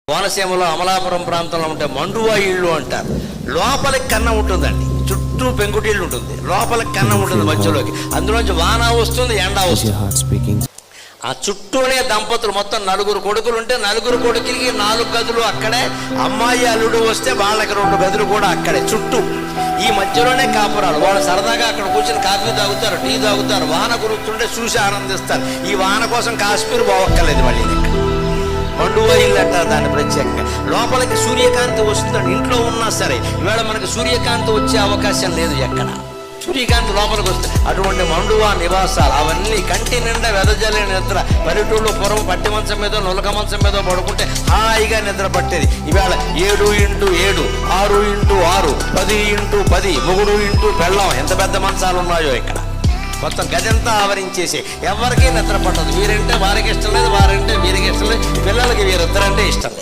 కోనసీమలో అమలాపురం ప్రాంతంలో ఉంటే మండువా ఇళ్ళు అంటారు. లోపలికి కన్నం ఉంటుందండి, చుట్టూ పెంకుటిల్లు ఉంటుంది, లోపలికి కన్నం ఉంటుంది మధ్యలోకి. అందులోంచి వాన వస్తుంది, ఎండ వస్తుంది. ఆ చుట్టూనే దంపతులు మొత్తం 4 కొడుకులు ఉంటే 4 కొడుకులకి 4 గదులు అక్కడే. అమ్మాయి అల్లుడు వస్తే వాళ్ళకి 2 గదులు కూడా అక్కడే చుట్టూ. ఈ మధ్యలోనే కాపురాలు. వాళ్ళు సరదాగా అక్కడ కూర్చొని కాఫీ తాగుతారు, టీ తాగుతారు, వాన కురుస్తుంటే చూసి ఆనందిస్తారు. ఈ వాన కోసం కాశ్మీర్ పోవక్కర్లేదు. మళ్ళీ ఇక్కడ మండువా ఇల్లు అంటారు దాన్ని ప్రత్యేకంగా. లోపలికి సూర్యకాంతి వస్తుందండి. ఇంట్లో ఉన్నా సరే ఇవాళ మనకు సూర్యకాంతి వచ్చే అవకాశం లేదు ఎక్కడ. సూర్యకాంతి లోపలికి వస్తుంది. అటువంటి మండువా నివాసాలు అవన్నీ కంటి నిండా వెదజల్లిన నిద్ర. పల్లెటూళ్ళు పూర్వం పట్టి మంచం మీద నులక మంచం మీద పడుకుంటే హాయిగా నిద్ర పట్టేది. ఇవాళ 7x7, 6x6, 10x10, మొగుడు ఇంటూ పెళ్ళం, ఎంత పెద్ద మంచాలు ఉన్నాయో ఇక్కడ. మొత్తం గదంతా ఆవరించేసి ఎవరికీ నిద్ర పట్టదు. వీరంటే వారికి ఇష్టం లేదు, వారంటే వీరికి ఇష్టం లేదు, పిల్లలకి వీరిద్దరంటే ఇష్టం లేదు.